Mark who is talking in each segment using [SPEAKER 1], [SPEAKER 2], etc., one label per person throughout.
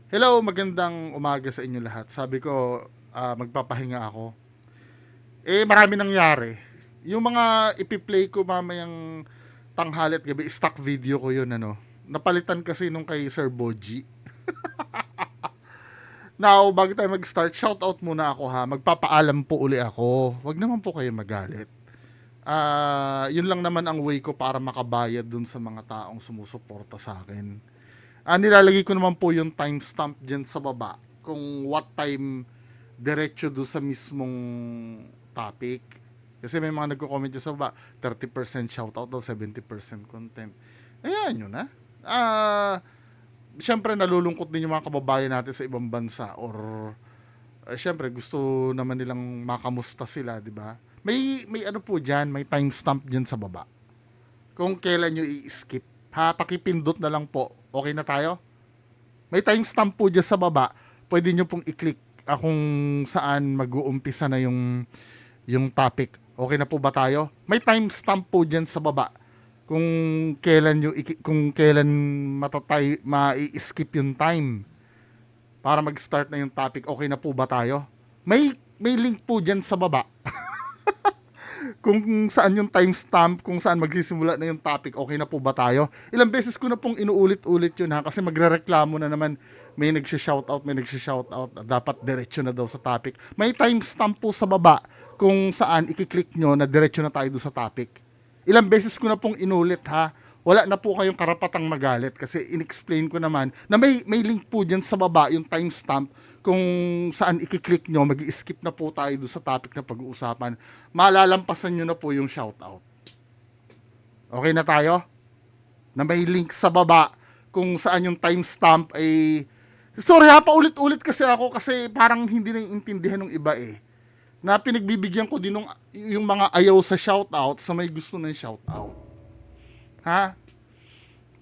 [SPEAKER 1] Hello, magandang umaga sa inyo lahat. Sabi ko, magpapahinga ako. Marami nangyari. Yung mga ipi-play ko mamayang tanghali at gabi, stock video ko yun, ano. Napalitan kasi nung kay Sir Boji. Now, bago tayo mag-start, shoutout muna ako ha. Magpapaalam po uli ako. Wag naman po kayo magalit. Yun lang naman ang way ko para makabayad dun sa mga taong sumusuporta sa akin. Nilalagay ko naman po yung timestamp dyan sa baba kung what time diretso do sa mismong topic. Kasi may mga nagko-comment dyan sa baba, 30% shoutout daw, 70% content. Ayan yun ha. Siyempre nalulungkot din yung mga kababayan natin sa ibang bansa or siyempre gusto naman nilang makamusta sila, di ba? May ano po diyan, may timestamp diyan sa baba. Kung kailan nyo i-skip. Ha, pakipindot na lang po. Okay na tayo? May timestamp po dyan sa baba. Pwede nyo pong i-click kung saan mag-uumpisa na yung topic. Okay na po ba tayo? May timestamp po dyan sa baba. Kung kung kailan ma-skip yung time para mag-start na yung topic. Okay na po ba tayo? May link po dyan sa baba kung saan yung timestamp, kung saan magsisimula na yung topic, okay na po ba tayo? Ilang beses ko na pong inuulit-ulit yun ha, kasi magrereklamo na naman, may nagsishoutout, dapat diretso na daw sa topic. May timestamp po sa baba kung saan ikiklik nyo na diretso na tayo doon sa topic. Ilang beses ko na pong inulit ha, wala na po kayong karapatang magalit kasi in-explain ko naman na may link po dyan sa baba, yung timestamp, kung saan i-click nyo, mag-skip na po tayo doon sa topic na pag-uusapan. Malalampasan nyo na po yung shoutout. Okay na tayo? Na may link sa baba kung saan yung timestamp ay... Sorry ha, paulit-ulit kasi ako kasi parang hindi naiintindihan ng iba eh. Na pinagbibigyan ko din yung mga ayaw sa shoutout sa may gusto ng shoutout. Ha?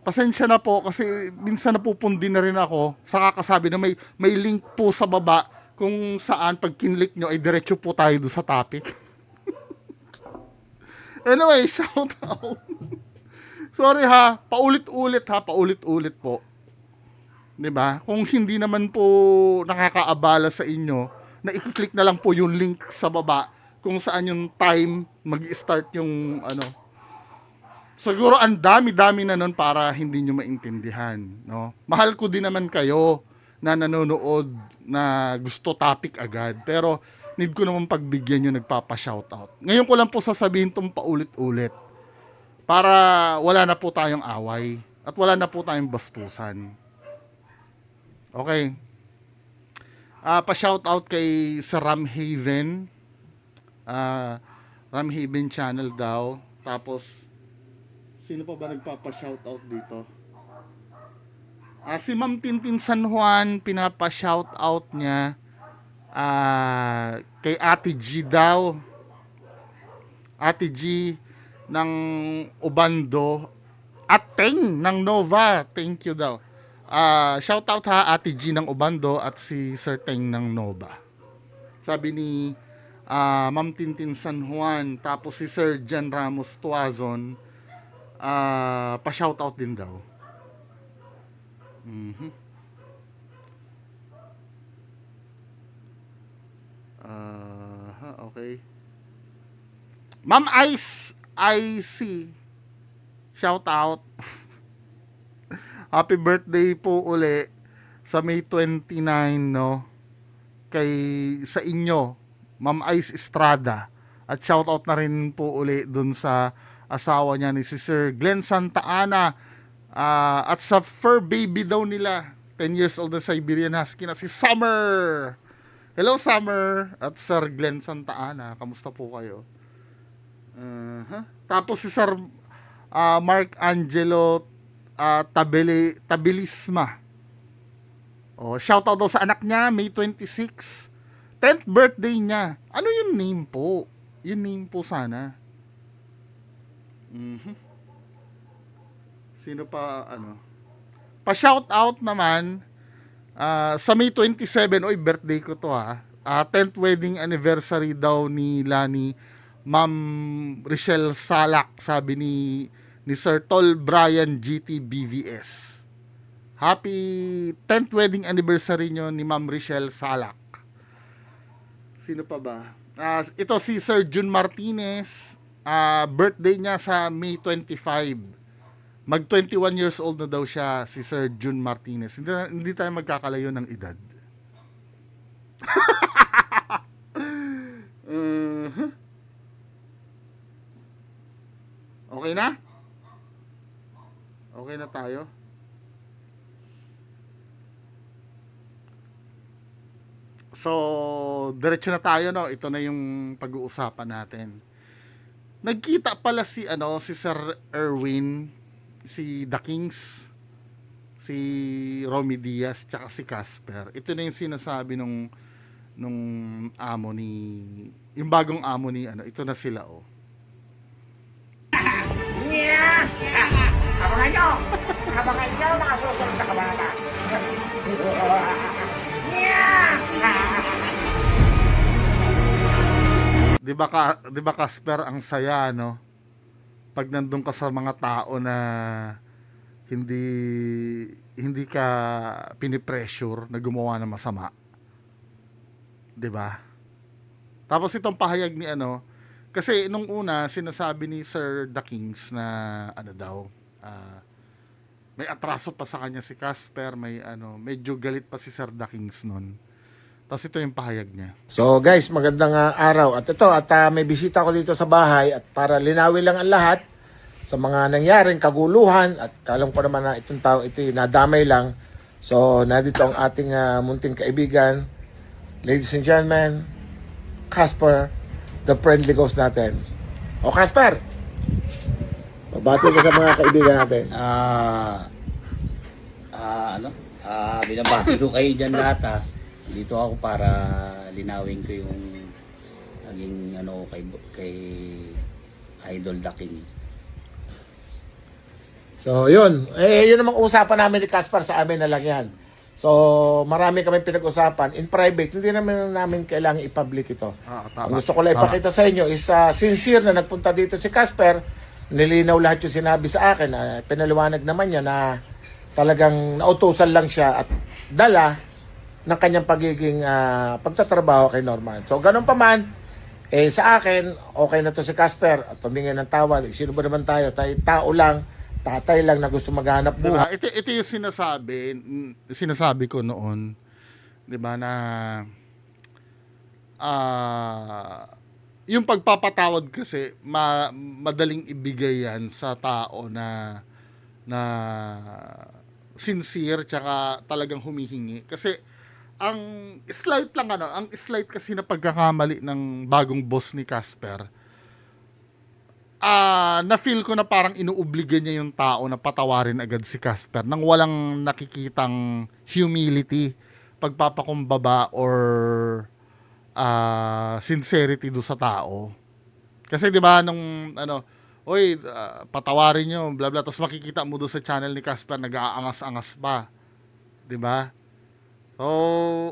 [SPEAKER 1] Pasensya na po kasi minsan napupundi na rin ako sa kakasabi na may link po sa baba kung saan pag kinlik nyo ay diretso po tayo doon sa topic. Anyway, shout out. Sorry ha, paulit-ulit po. 'Di ba? Kung hindi naman po nakakaabala sa inyo, na i-click na lang po yung link sa baba kung saan yung time mag-start yung ano. Siguro ang dami-dami na nun para hindi nyo maintindihan, no? Mahal ko din naman kayo na nanonood na gusto topic agad, pero need ko naman pagbigyan yung nagpapa-shoutout. Ngayon ko lang po sasabihin tong paulit-ulit para wala na po tayong away at wala na po tayong bastusan. Okay. Pa-shoutout kay sa Ramhaven. Ramhaven channel daw. Tapos sino pa ba nagpapa-shoutout dito? Si Ma'am Tintin San Juan, pinapa-shoutout niya kay Ate G daw. Ate G ng Ubando at Teng ng Nova. Thank you daw. Shoutout ha, Ate G ng Ubando at si Sir Teng ng Nova. Sabi ni Ma'am Tintin San Juan, tapos si Sir Jan Ramos Tuazon, pa-shoutout din daw. Mhm. Okay. Ma'am Ice IC, shout out. Happy birthday po uli sa May 29, no? Kay sa inyo, Ma'am Ice Estrada. At shout out na rin po uli dun sa asawa niya ni si Sir Glenn Santa Ana. At sa fur baby daw nila, 10 years old na Siberian Husky na si Summer. Hello Summer at Sir Glenn Santa Ana. Kamusta po kayo? Tapos si Sir Mark Angelo Tabilisma. Shoutout daw sa anak niya, May 26. 10th birthday niya. Ano yung name po? Yung name po sana. Sino pa, ano? Pa-shoutout naman, sa May 27, oy, birthday ko to ha. 10th wedding anniversary daw ni Lani, Ma'am Richelle Salak, sabi ni Sir Tol Brian GT BVS. Happy 10th wedding anniversary nyo ni Ma'am Richelle Salak. Sino pa ba? Ito si Sir Jun Martinez. Birthday niya sa May 25. Mag 21 years old na daw siya, si Sir Jun Martinez. Hindi tayo magkakalayo ng edad. Okay na? Okay na tayo? So, diretso na tayo, no? Ito na yung pag-uusapan natin. Nagkita pala si Sir Erwin, si The Kings, si Romy Diaz, tsaka si Casper. Ito na yung sinasabi nung amo ni, yung bagong amo ni, ito na sila, oh.
[SPEAKER 2] Yeah! Abangan nyo! Abangan nyo, mga susunod na kabanata. Yeah!
[SPEAKER 1] 'Di ba Casper, ang saya, no? Pag nandun ka sa mga tao na hindi hindi ka pinipressure na gumawa ng masama. 'Di ba? Tapos itong pahayag ni kasi nung una sinasabi ni Sir The Kings na daw, may atraso pa sa kanya si Casper, may medyo galit pa si Sir The Kings noon. Tapos ito yung pahayag niya.
[SPEAKER 3] So guys, magandang araw. At ito, may bisita ko dito sa bahay at para linawin lang ang lahat sa mga nangyaring kaguluhan at alam ko naman na itong tao ito nadamay lang. So nandito ang ating munting kaibigan, ladies and gentlemen, Casper, the friendly ghost natin. O Casper, babati ka sa mga kaibigan natin.
[SPEAKER 4] Binabati ko kayo dyan lahat. Dito ako para linawin ko yung naging kay Idol The King.
[SPEAKER 3] So yun, yun namang usapan namin ni Casper, sa amin na lang yan. So marami kami pinag-usapan in private, hindi namin kailangan i-public ito.
[SPEAKER 1] Tama.
[SPEAKER 3] Ang gusto ko lang ipakita sa inyo is sincere na nagpunta dito si Casper, nilinaw lahat yung sinabi sa akin, pinaliwanag naman niya na talagang nautusan lang siya at dala ng kanyang pagiging pagtatrabaho kay Norman. So ganun pa man, sa akin, okay na to si Casper at tumingin ng tawad. Sino ba naman tayo? Tao lang, tatay lang na gusto maghanap buhay.
[SPEAKER 1] Diba? Ito yung sinasabi ko noon, 'di ba, na yung pagpapatawad kasi madaling ibigay yan sa tao na sincere tsaka talagang humihingi. Kasi ang slight kasi na pagkakamali ng bagong boss ni Casper, na-feel ko na parang inuobliga niya yung tao na patawarin agad si Casper nang walang nakikitang humility, pagpapakumbaba or sincerity do sa tao. Kasi 'di ba nung patawarin niyo bla bla, tapos makikita mo do sa channel ni Casper nag-aangas-angas pa, 'di ba? So,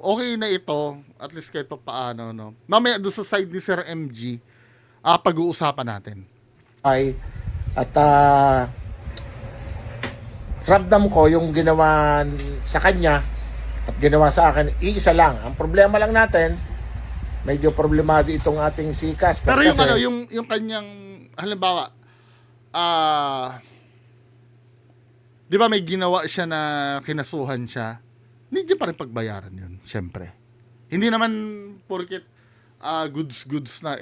[SPEAKER 1] okay na ito, at least kahit pa paano, no. Mamaya do sa side ni Sir MG, pag-uusapan natin.
[SPEAKER 3] At ramdam ko yung ginawa sa kanya at ginawa sa akin, iisa lang. Ang problema lang natin, medyo problemado itong ating si Casper.
[SPEAKER 1] Pero
[SPEAKER 3] kasi,
[SPEAKER 1] yung kanyang, halimbawa, 'di ba may ginawa siya na kinasuhan siya? Hindi niya pa rin pagbayaran yun, syempre. Hindi naman porket goods na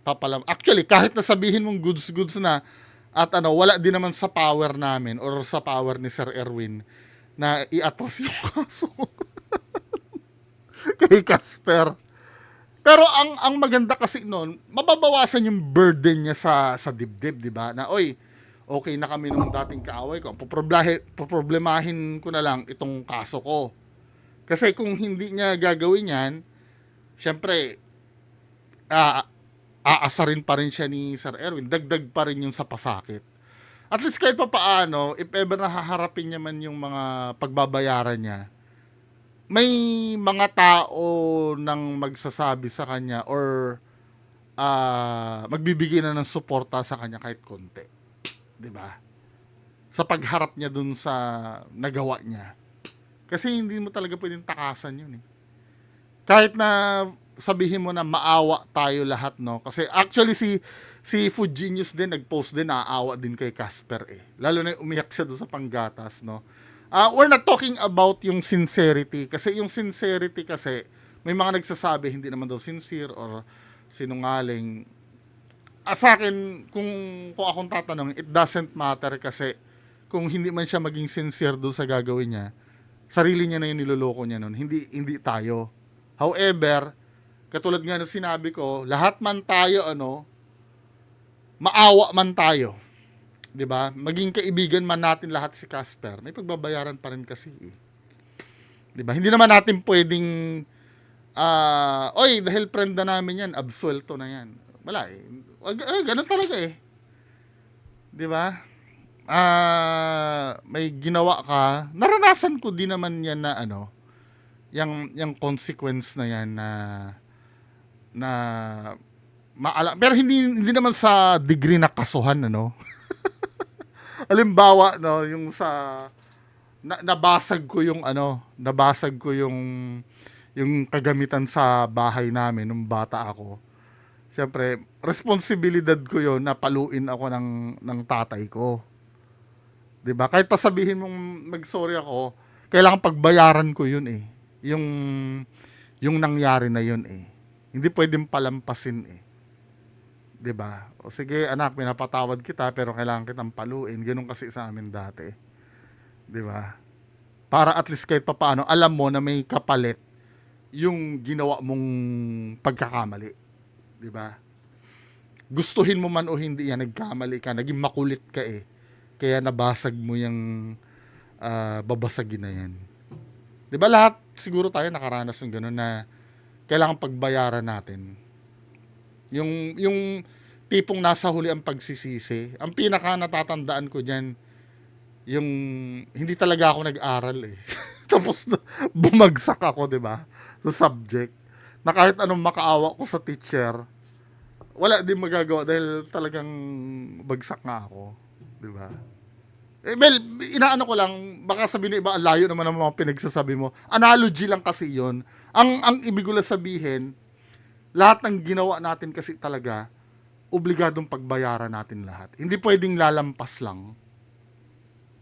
[SPEAKER 1] papalam. Actually, kahit nasabihin mong goods na at wala din naman sa power namin or sa power ni Sir Erwin na i-atras yung kaso kay Casper. Pero ang maganda kasi noon, mababawasan yung burden niya sa dibdib, 'di ba? Na okay na kami nung dating kaaway ko. Poproblemahin ko na lang itong kaso ko. Kasi kung hindi niya gagawin yan, syempre, aasarin pa rin siya ni Sir Erwin. Dagdag pa rin yung sa pasakit. At least kahit pa paano, if ever nahaharapin niya man yung mga pagbabayaran niya, may mga tao nang magsasabi sa kanya or magbibigay na ng suporta sa kanya kahit konti. 'Di ba? sa pagharap niya dun sa nagawa niya. Kasi hindi mo talaga pwedeng takasan yun eh. Kahit na sabihin mo na maawa tayo lahat, no? Kasi actually si Food Genius din nag-post din, naaawa din kay Casper eh. Lalo na yung umiyak siya doon sa panggatas, no? We're not talking about yung sincerity, kasi yung sincerity kasi may mga nagsasabi hindi naman daw sincere or sinungaling. Sa akin, kung akong tatanungin, it doesn't matter kasi kung hindi man siya maging sincere doon sa gagawin niya, sarili niya na yung niloloko niya nun, hindi tayo. However, katulad nga ng sinabi ko, lahat man tayo, maawa man tayo. 'Di ba? Maging kaibigan man natin lahat si Casper, may pagbabayaran pa rin kasi eh. 'Di ba? Hindi naman natin pwedeng oy, dahil friend na namin yan, absuelto na yan. Wala eh. Ganun talaga eh. 'Di ba? May ginawa ka, naranasan ko din naman yan na yung consequence na yan na pero hindi naman sa degree na kasuhan halimbawa yung sa nabasag ko yung kagamitan sa bahay namin nung bata ako. Siyempre, responsibilidad ko yon na paluin ako ng tatay ko. 'Di ba? Kahit pa sabihin mong mag-sorry ako, kailangan pagbayaran ko yun eh. Yung nangyari na yun eh. Hindi pwedeng palampasin eh. 'Di ba? O sige anak, pinapatawad kita pero kailangan kitang paluin. Ganun kasi sa amin dati. 'Di ba? Para at least kahit papaano alam mo na may kapalit yung ginawa mong pagkakamali. 'Di ba? Gustuhin mo man o hindi yan, nagkamali ka, naging makulit ka eh. Kaya nabasag mo yung babasagin na yan. 'Di ba lahat siguro tayo nakaranas ng gano'n na kailangan pagbayaran natin. Yung tipong nasa huli ang pagsisisi. Ang pinaka natatandaan ko diyan yung hindi talaga ako nag-aral eh. Tapos bumagsak ako, 'di ba? Sa subject. Na kahit anong makaawa ko sa teacher, wala din magagawa dahil talagang bagsak nga ako, 'di ba? Well, inaano ko lang, baka sabihin ng iba, ang layo naman ng mga pinagsasabi mo. Analogy lang kasi 'yon. Ang ibig ko lang sabihin, lahat ng ginawa natin kasi talaga, obligadong pagbayaran natin lahat. Hindi pwedeng lalampas lang.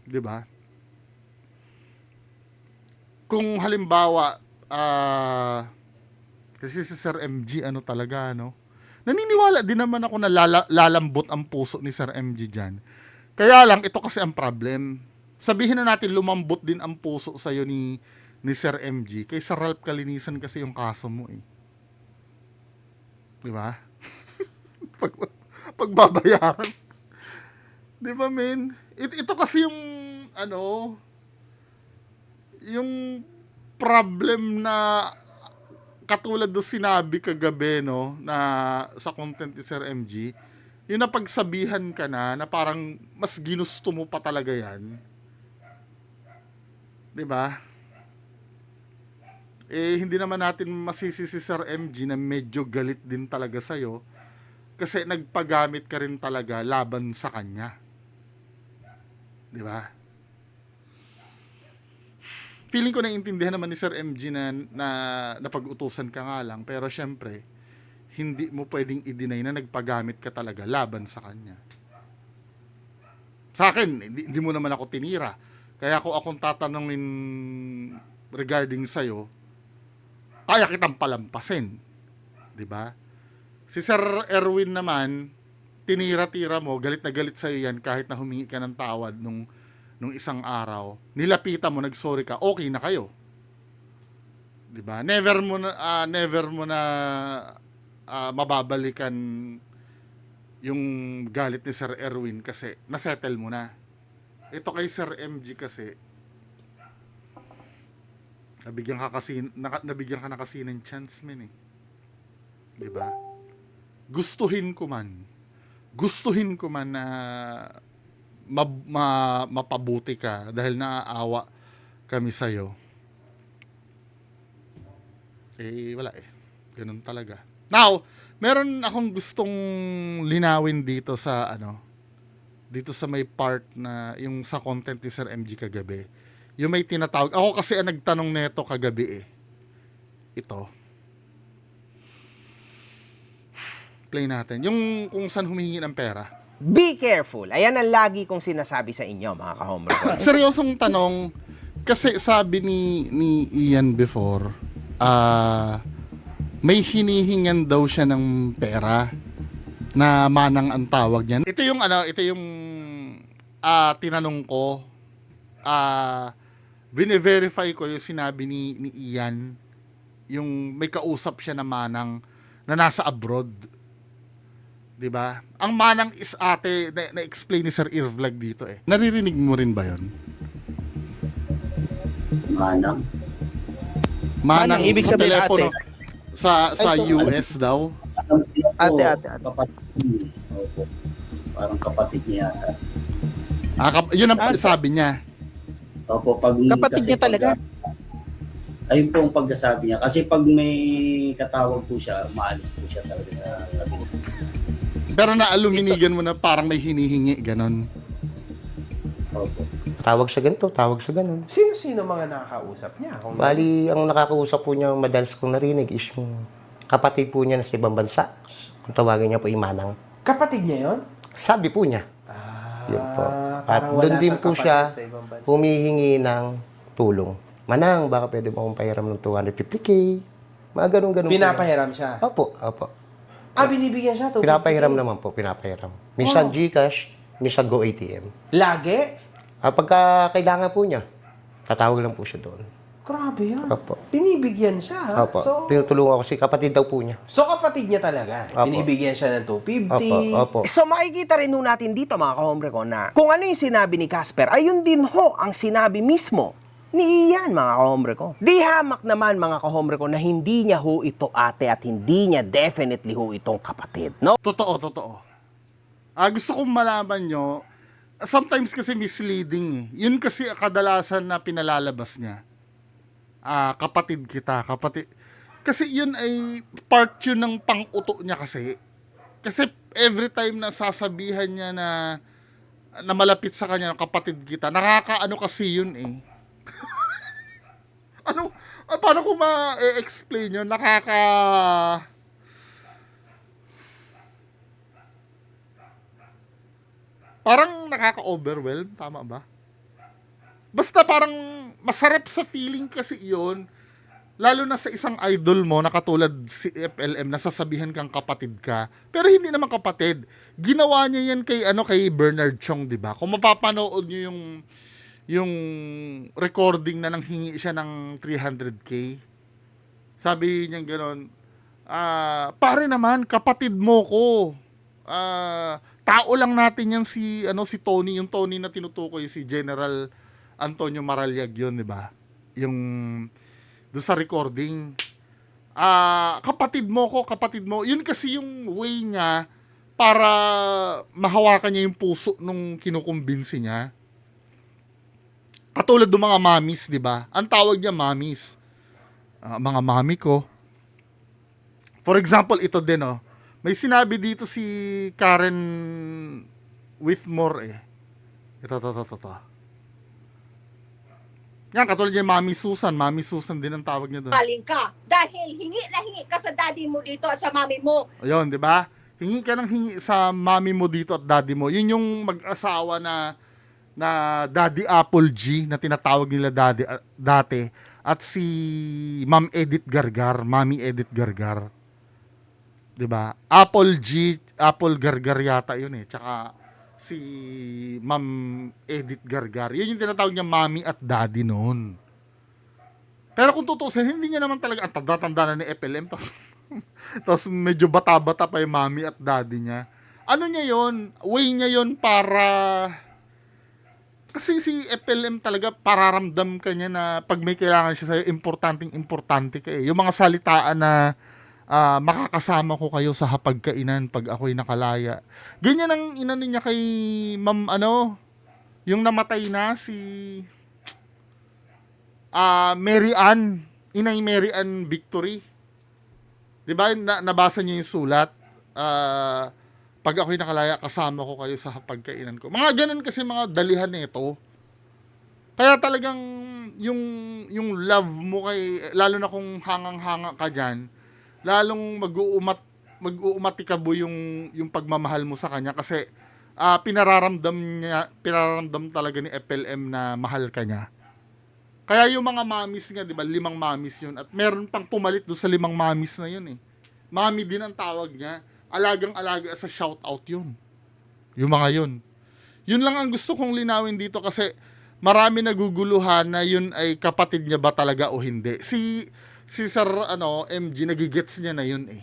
[SPEAKER 1] 'Di ba? Kung halimbawa, kasi si Sir MG, talaga, naniniwala din naman ako na lalambot ang puso ni Sir MG dyan. Kaya lang, ito kasi ang problem. Sabihin na natin, lumambot din ang puso sa'yo ni Sir MG. Kay Sir Ralph Kalinisan kasi yung kaso mo eh. Di ba? Pagbabayaran. Di ba, men? Ito kasi yung, yung problem na katulad do sinabi kagabi, na sa content ni Sir MG, yung napagsabihan ka na parang mas ginusto mo pa talaga yan. 'Di ba? Hindi naman natin masisi si Sir MG na medyo galit din talaga sa'yo kasi nagpagamit ka rin talaga laban sa kanya. 'Di ba? Feeling ko naiintindihan naman ni Sir MG na napag-utusan ka nga lang, pero syempre, hindi mo pwedeng i-deny na nagpagamit ka talaga laban sa kanya. Sa akin, hindi mo naman ako tinira. Kaya kung akong tatanungin regarding sa'yo, kaya kitang palampasin. 'Di ba? Si Sir Erwin naman, tinira-tira mo, galit na galit sa'yo yan kahit na humingi ka ng tawad nung isang araw. Nilapitan mo, nag-sorry ka, okay na kayo. 'Di ba? Never mo na mababalikan yung galit ni Sir Erwin kasi nasettle mo na. Ito kay Sir MG kasi nabigyan ka na kasi ng chance, men eh. 'Di ba? Gustuhin ko man na mapabuti ka dahil naaawa kami sa'yo. Wala eh. Ganun talaga. Now, meron akong gustong linawin dito sa dito sa may part na yung sa content ni Sir MG kagabi. Yung may tinatawag. Ako kasi ang nagtanong nito kagabi eh. Ito. Play natin. Yung kung saan humingi ng pera.
[SPEAKER 5] Be careful. Ayan ang lagi kong sinasabi sa inyo, mga ka-homer ko.
[SPEAKER 1] Seryosong tanong, kasi sabi ni Ian before, may hinihingan daw siya ng pera na manang ang tawag niyan. Ito yung tinanong ko. Bine-verify ko yung sinabi ni Ian, yung may kausap siya na manang na nasa abroad. 'Di ba? Ang manang is ate na-explain ni Sir Irvlag dito eh. Naririnig mo rin ba 'yon?
[SPEAKER 4] Manang.
[SPEAKER 1] Manang
[SPEAKER 6] ibig
[SPEAKER 1] sa
[SPEAKER 6] sabihin
[SPEAKER 1] telepono
[SPEAKER 6] ate.
[SPEAKER 1] sa US daw.
[SPEAKER 6] Ate.
[SPEAKER 4] Opo. Parang kapatid niya yata.
[SPEAKER 1] Yun ang sabi niya.
[SPEAKER 4] Opo, pag
[SPEAKER 6] Kapatid
[SPEAKER 4] kasi
[SPEAKER 6] niya talaga?
[SPEAKER 4] Ayun po ang pagkasabi niya. Kasi pag may katawag po siya, maalis po siya talaga sa kabila.
[SPEAKER 1] Pero naaluminigan mo na parang may hinihingi ganon.
[SPEAKER 4] Opo.
[SPEAKER 7] Tawag sa ganito, tawag sa ganon.
[SPEAKER 5] Sino-sino mga nakakausap niya?
[SPEAKER 7] Bali, ang nakakausap po niya, madalas kong narinig is yung kapatid po niya na sa ibang bansa. Kung tawagin niya po Manang.
[SPEAKER 5] Kapatid niya yon?
[SPEAKER 7] Sabi po niya. Yun po. At
[SPEAKER 5] parang wala
[SPEAKER 7] doon din
[SPEAKER 5] siyang
[SPEAKER 7] po
[SPEAKER 5] kapatid
[SPEAKER 7] siya
[SPEAKER 5] sa ibang bansa.
[SPEAKER 7] humihingi ng tulong. Manang, baka pwede mo akong pahiram ng 250k. Mga ganun-ganun.
[SPEAKER 5] Pinapahiram siya?
[SPEAKER 7] Opo, opo.
[SPEAKER 5] Binibigyan siya?
[SPEAKER 7] Pinapahiram naman po, pinapahiram. Minsan GCash, minsan Go ATM.
[SPEAKER 5] Lagi?
[SPEAKER 7] Pagka kailangan po niya, tatawag lang po siya doon.
[SPEAKER 5] Grabe yan.
[SPEAKER 7] Opo.
[SPEAKER 5] Binibigyan siya, ha?
[SPEAKER 7] Opo.
[SPEAKER 5] So,
[SPEAKER 7] Tinutulungan ko si kapatid daw po niya.
[SPEAKER 5] kapatid niya talaga.
[SPEAKER 7] Opo.
[SPEAKER 5] Binibigyan siya ng 250.
[SPEAKER 7] Opo, opo.
[SPEAKER 5] So makikita rin ho natin dito, mga ka-hombre ko, na kung ano yung sinabi ni Casper, ayun din ho ang sinabi mismo ni Ian, mga ka-hombre ko. Di hamak naman, mga ka-hombre ko, na hindi niya ho ito ate at hindi niya definitely ho itong kapatid, no?
[SPEAKER 1] Totoo. Gusto kong malaman nyo, sometimes kasi misleading eh. Yun kasi kadalasan na pinalalabas niya. Kapatid kita, kapatid. Kasi yun ay part yun ng pang-uto niya kasi. Kasi every time na sasabihan niya na malapit sa kanya, kapatid kita, nakakaano kasi yun eh. Paano ko ma-explain yun? Parang nakaka-overwhelm, tama ba? Basta parang masarap sa feeling kasi iyon, lalo na sa isang idol mo na katulad si FLM, nasasabihan kang kapatid ka, pero hindi naman kapatid. Ginawa niya yan kay Bernard Chong, 'di ba? Kung mapapanood niyo yung recording na nanghingi siya ng 300k. Sabi niya gano'n, pare naman, kapatid mo ko. Tao lang natin yan si Tony, yung Tony na tinutukoy si General Antonio Maraliag yun, di ba? Yung doon sa recording. Kapatid mo ko, kapatid mo. Yun kasi yung way niya para mahawakan niya yung puso nung kinukumbinsi niya. Katulad ng mga mamis, di ba? Ang tawag niya mamis. Mga mami ko. For example, ito din, oh. May sinabi dito si Karen Whitmore, eh. Ito. Yan, katulad niya, Mami Susan din ang tawag niya doon.
[SPEAKER 8] Galing ka dahil hingi ka sa daddy mo dito at sa mami mo.
[SPEAKER 1] Ayun, di ba? Hingi ka ng hingi sa mami mo dito at daddy mo. Yun yung mag-asawa na Daddy Apple G na tinatawag nila dati. At si Ma'am Edith Gargar, Mami Edith Gargar. 'Di ba? Apple Gargar yata 'yun eh. Tsaka si Ma'am Edith Gargar. 'Yun yung tinatawag niya Mami at Daddy noon. Pero kung tutusin, hindi niya naman talaga ang tanda-tanda na ni FLM. Tapos medyo bata-bata pa yung Mami at Daddy niya. Ano niya 'yon? Way niya 'yon para kasi si FLM talaga pararamdam ka niya na pag may kailangan siya sa'yo, importante ka eh. Yung mga salitaan na makakasama ko kayo sa hapagkainan pag ako'y nakalaya. Ganyan ang inano niya kay Ma'am yung namatay na si Mary Ann, Inay Mary Ann Victory. 'Di ba? Nabasa niyo yung sulat. pag ako'y nakalaya, kasama ko kayo sa pagkainan ko. Mga ganun kasi mga dalihan nito. Kaya talagang yung love mo kay, lalo na kung hangang-hanga ka dyan, lalong mag-uumatikabo yung pagmamahal mo sa kanya kasi pinararamdam talaga ni FLM na mahal ka niya. Kaya yung mga mamis nga, di ba, 5 mamis yun. At meron pang pumalit doon sa 5 mamis na yun eh. Mami din ang tawag niya. Alagang-alaga sa shoutout yun. Yung mga yun. Yun lang ang gusto kong linawin dito kasi marami naguguluhan na yun ay kapatid niya ba talaga o hindi. Si Sir MG, nagigets niya na yun eh.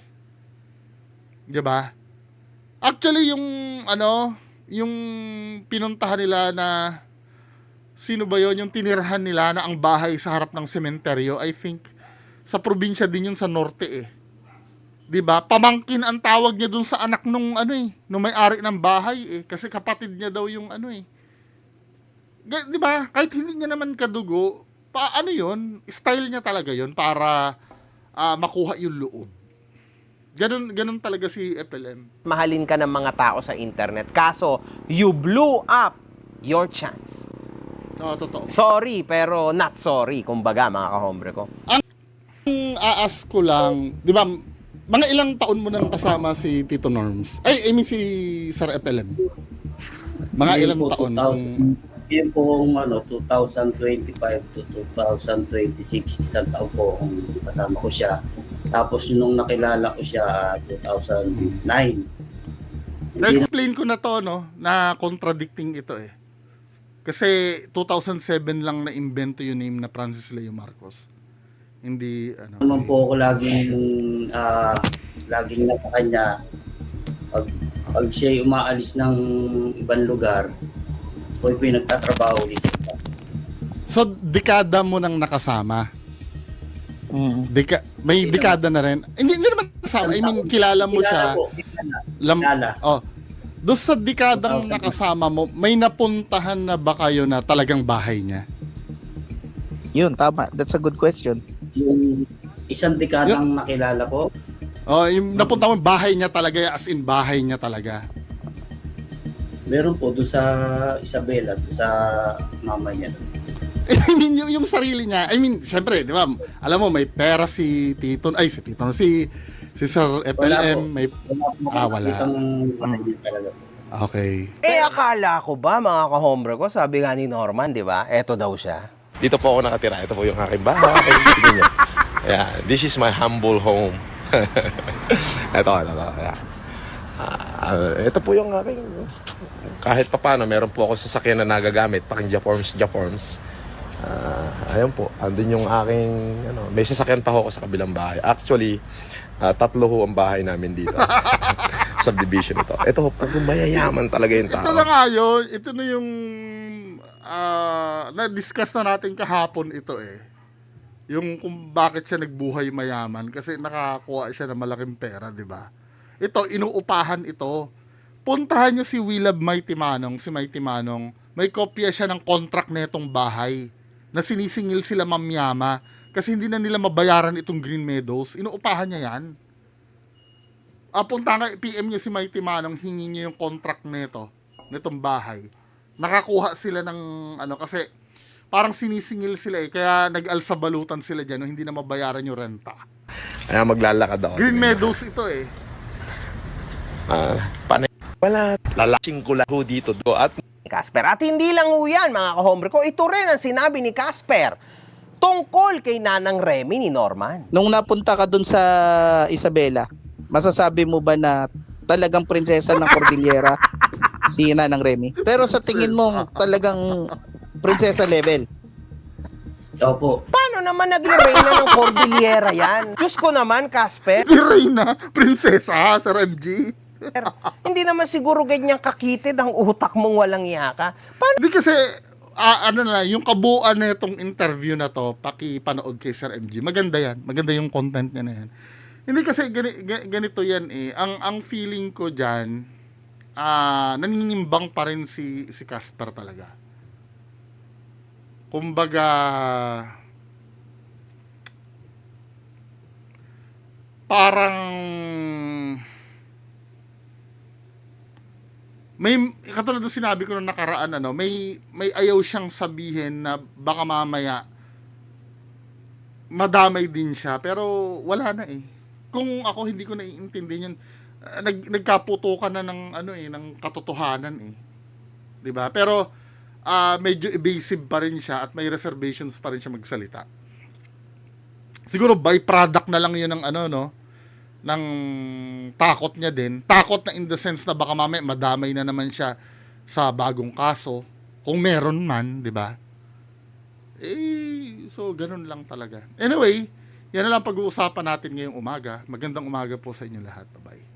[SPEAKER 1] Di ba? Actually, yung pinuntahan nila na sino ba yon, yung tinirahan nila na ang bahay sa harap ng sementeryo, I think sa probinsya din yun sa norte eh. 'Di ba? Pamangkin ang tawag niya dun sa anak nung nung may-ari ng bahay eh, kasi kapatid niya daw yung 'Di ba? Kahit hindi niya naman kadugo, yun, style niya talaga yun para makuha yung loob. Ganun talaga si FLM.
[SPEAKER 5] Mahalin ka ng mga tao sa internet. Kaso, you blew up your chance.
[SPEAKER 1] Oo, totoo.
[SPEAKER 5] Sorry, pero not sorry, kumbaga, mga kahombre ko.
[SPEAKER 1] Aas ko lang, 'di ba? Mga ilang taon mo nang kasama si Tito Norms? I mean si Sir FLM. Mga
[SPEAKER 4] Yun
[SPEAKER 1] ilang
[SPEAKER 4] po,
[SPEAKER 1] taon?
[SPEAKER 4] 2000, yun po 2025 to 2026, isang taon po kung kasama ko siya. Tapos nung nakilala ko siya 2009.
[SPEAKER 1] Na-explain ko na to, na contradicting ito eh. Kasi 2007 lang na-invento yung name na Francis Leo Marcos. Hindi,
[SPEAKER 4] Naman po ako laging nasa kanya. Pag siya umaalis ng ibang lugar, ako po yung nagtatrabaho ulit.
[SPEAKER 1] So, dekada mo nang nakasama. May dekada na rin. Hindi naman kasama. I mean, kilala mo siya.
[SPEAKER 4] Kilala.
[SPEAKER 1] Doon sa dekadang nakasama mo, may napuntahan na ba kayo na talagang bahay niya?
[SPEAKER 6] Yun, tama. That's a good question.
[SPEAKER 4] Yung isang dekadang nakilala ko,
[SPEAKER 1] Yung napunta mo, bahay niya talaga, as in bahay niya talaga.
[SPEAKER 4] meron po doon sa Isabela, doon sa mama niya.
[SPEAKER 1] I mean, yung sarili niya, I mean, syempre, di ba, alam mo, may pera si Sir FLM, wala.
[SPEAKER 4] Talaga.
[SPEAKER 1] Okay.
[SPEAKER 5] Akala ko ba, mga kahombre ko, sabi nga ni Norman, di ba? Eto daw siya.
[SPEAKER 9] Dito po ako nakatira. Ito po yung aking bahay. Tingnan niyo. Yeah, this is my humble home. Ito. Yeah. Ito po yung aking, kahit pa paano, meron po ako sasakyan na nagagamit, paking Jaforms. Ayun po, andun yung aking, may sasakyan pa ako sa kabilang bahay. Actually, 3 ho ang bahay namin dito. Subdivision ito. Ito po, mayayaman talaga yung tao.
[SPEAKER 1] Ito na nga yun. Ito na yung na-discuss na natin kahapon ito eh. Yung kung bakit siya nagbuhay mayaman. Kasi nakakuha siya ng malaking pera, di ba? Ito, inuupahan ito. Puntahan nyo si Willab Mighty Manong. Si Mighty Manong, may kopya siya ng contract na itong bahay na sinisingil sila mamyama kasi hindi na nila mabayaran itong Green Meadows. Inuupahan niya yan. Punta nga, PM nyo si Mighty Manong, hingi niya yung contract nitong bahay. Nakakuha sila ng kasi parang sinisingil sila eh, kaya nag-alsabalutan sila dyan, hindi na mabayaran yung renta.
[SPEAKER 9] Kaya maglalakad ako.
[SPEAKER 1] Green Meadows ito eh.
[SPEAKER 9] Wala, lalasing ko lang ho dito. At
[SPEAKER 5] Casper. At hindi lang ho yan, mga kahombre ko. Ito rin ang sinabi ni Casper tungkol kay Nanang Remy ni Norman.
[SPEAKER 6] Nung napunta ka dun sa Isabela, masasabi mo ba na talagang prinsesa ng Cordillera si Nanang Remy? Pero sa tingin mo, talagang prinsesa level?
[SPEAKER 4] Opo.
[SPEAKER 5] Paano naman naging reyna ng Cordillera yan? Diyos ko naman, Casper.
[SPEAKER 1] Di Reyna, prinsesa, Sir MG.
[SPEAKER 5] Hindi naman siguro ganyang kakitid ang utak mong walang yaka. Paano?
[SPEAKER 1] Hindi kasi, yung kabuuan na itong interview na to, pakipanood kay Sir MG. Maganda yan. Maganda yung content niya na yan. Hindi kasi ganito yan eh. Ang feeling ko dyan, naninimbang pa rin si Casper talaga. Kumbaga, parang may katulad ng sinabi ko nung nakaraan, may ayaw siyang sabihin na baka mamaya madamay din siya, pero wala na eh. Kung ako hindi ko naiintindihan yun, nagkaputukan na ng ng katotohanan eh. 'Di ba? Pero medyo evasive pa rin siya at may reservations pa rin siya magsalita. Siguro byproduct na lang 'yun ng ng takot niya din. Takot na in the sense na baka mamaya madamay na naman siya sa bagong kaso. Kung meron man, di ba? So ganun lang talaga. Anyway, yan na lang pag-uusapan natin ngayong umaga. Magandang umaga po sa inyo lahat. Bye-bye.